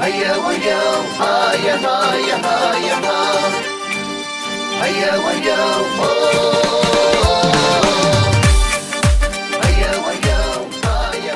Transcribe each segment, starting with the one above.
هيا ويا هيا هيا هيا هيا ويا هيا ويا هيا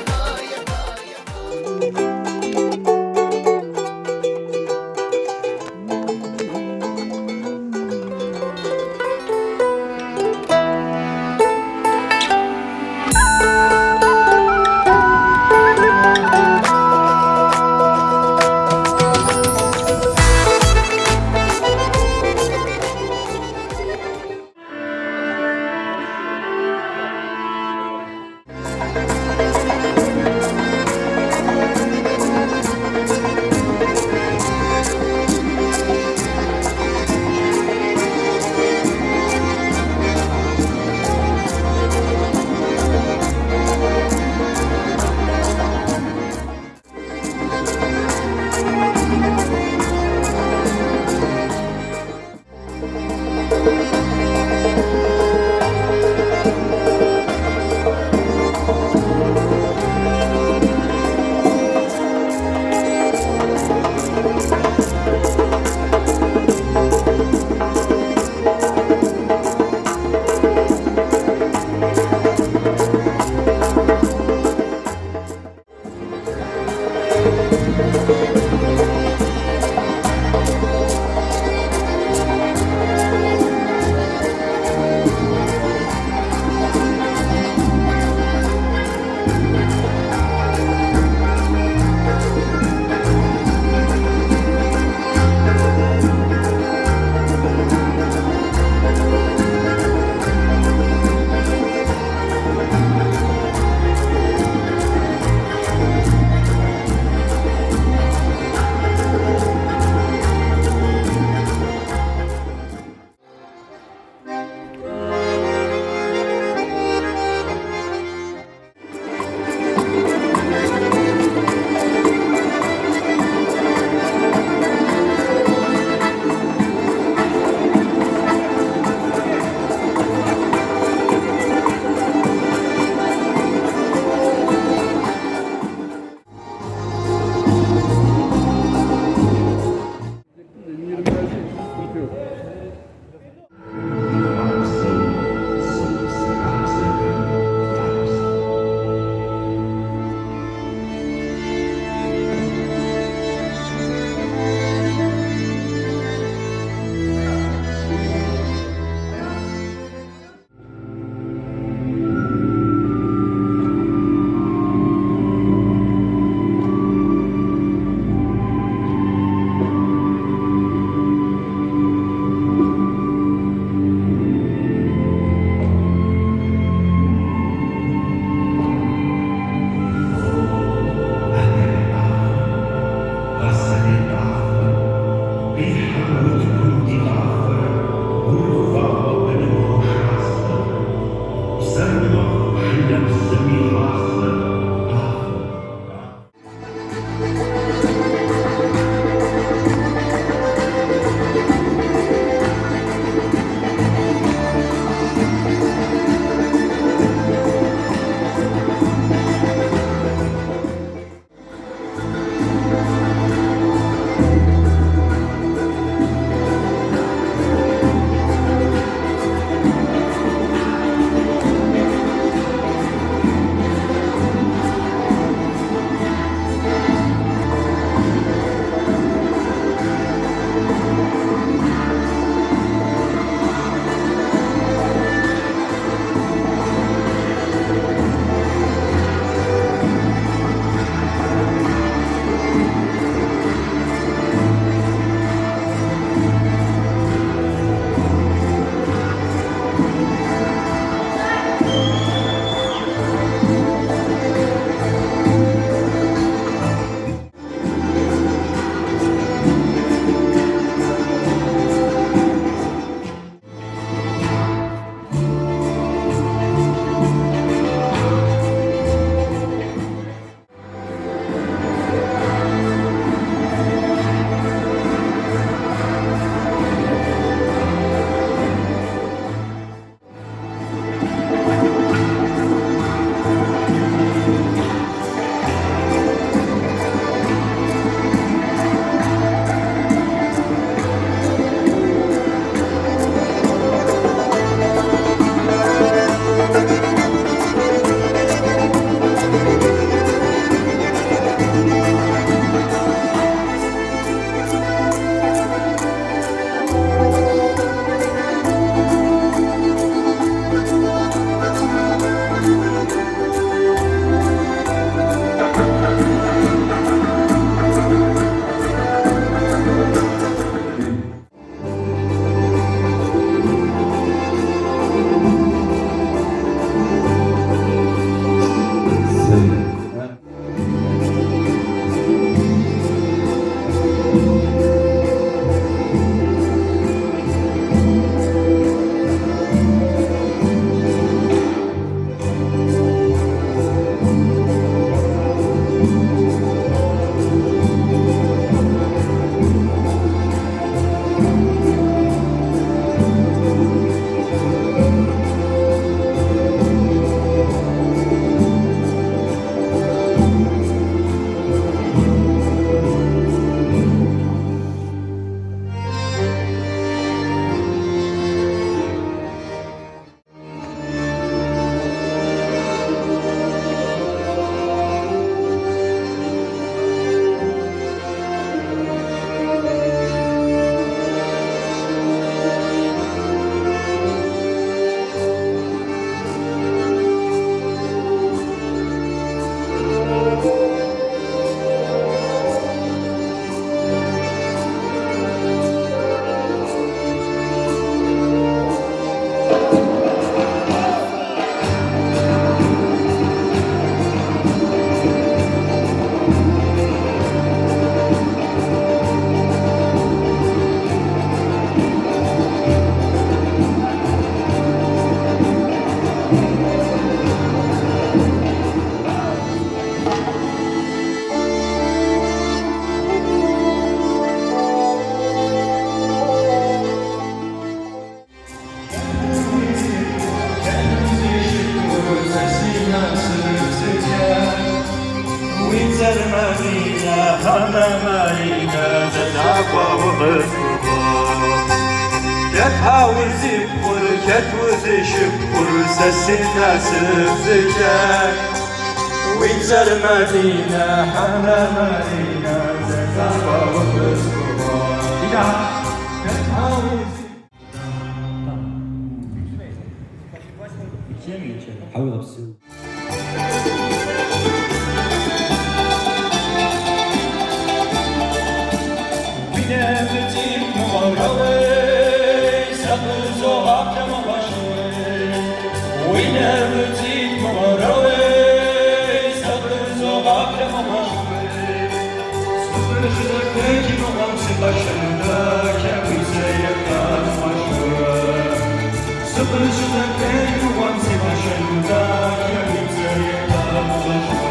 مارينا هلا مارينا زعبا وغسوبا كتهاوز بخور كتوز شبخور سسنا سبزكا وينزل مدينة هلا مارينا زعبا وغسوبا كتهاوز حاول ابصر Bilemedim numaralı sakız o aklıma başladı. Bilemedim numaralı sakız o aklıma başladı. Sıfır kim olamsın başında kemize yakar başladı. Sıfır kim olamsın başında kemize yakar başladı.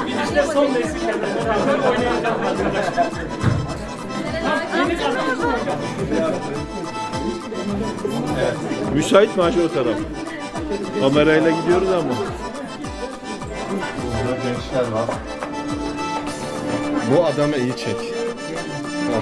İşte son nesillerle beraber oynayacağız arkadaşlar. Müsait mi Hacı o taraf? Kamerayla gidiyoruz ama. Burada gençler var. Bu adamı iyi çek. Al.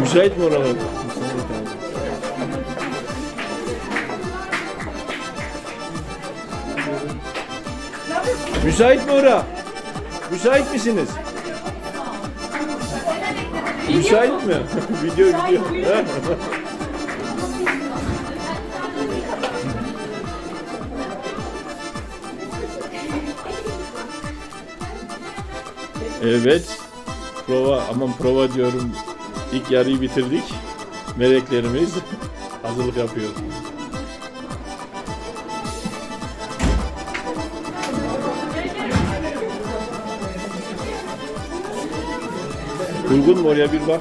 Müsait mi oralar? Müsait mi ora? Müsait misiniz? Müsait mi? Video. Evet. Prova diyorum. İlk yarıyı bitirdik. Meleklerimiz hazırlık yapıyor. Uygun mu oraya bir bak.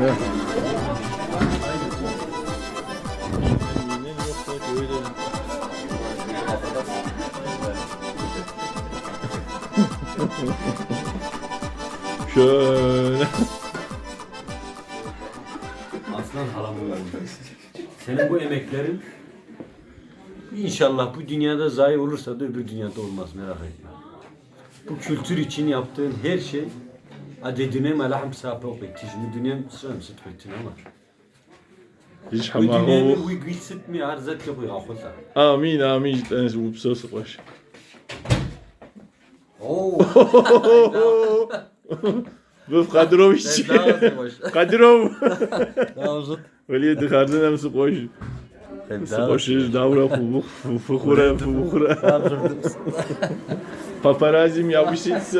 Heh. Şöyle. Aslan halamın oğlu. Senin bu emeklerin inşallah bu dünyada zayi olursa da öbür dünyada olmaz, merak etme. Bu kültür için yaptığın her şey adedine melahim sapı bekçişini dünyam sıram sıt bekçin ama. Hiç Bu dünyamı hamahu. bu güçsüt mi arzat yapıyor akılsa. Amin amin cidden bu psosu baş. Oo. Bu Kadiroviç. Kadirov. Davuzut. Öyle dıkardın hem su koş. Su koşuyor davra fukura. Paparazim yapışız.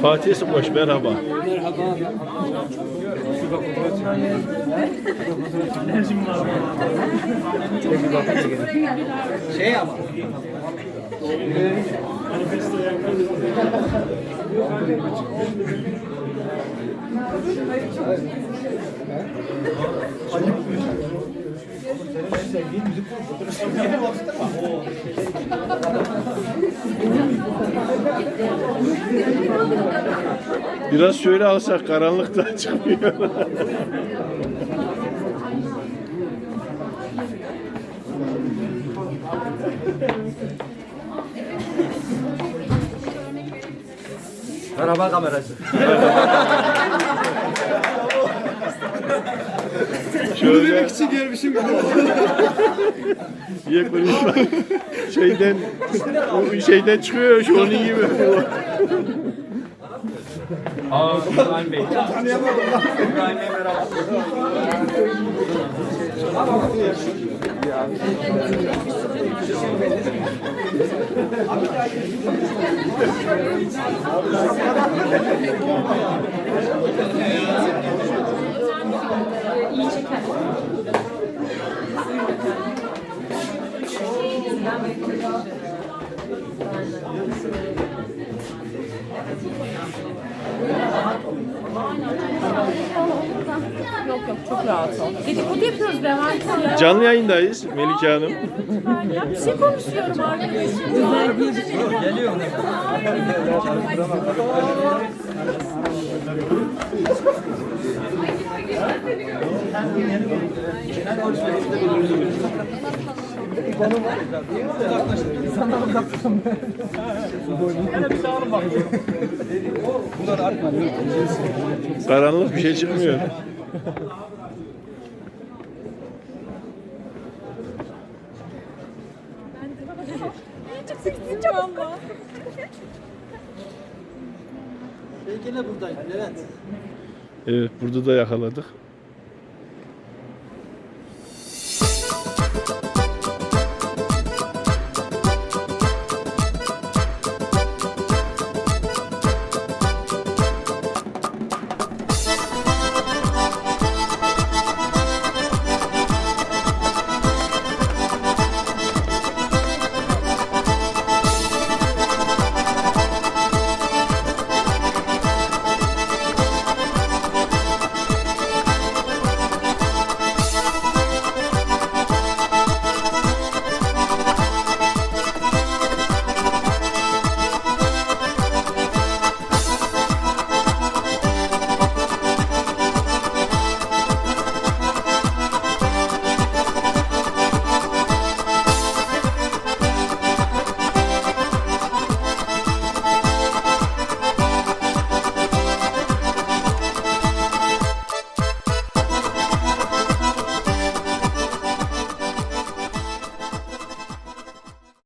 Fatih Sıkoş merhaba. Biraz şöyle alsak karanlıkta çıkmıyor. Merhaba kameracı. Şöyle için görmüşüm. Niye konuşma? Şeyden çıkıyor şu onun gibi. Aa, İbrahim Bey. İbrahim Bey merhaba. Yok yok çok rahat ol. Dedikodu yapıyoruz Levent ya. Canlı yayındayız Melike Hanım. Ya bir şey konuşuyorum arkadaşım. Geliyor. Karanlık bir şey çıkmıyor. Çok seksi valla. Gene buradayım Levent. Evet burada da yakaladık.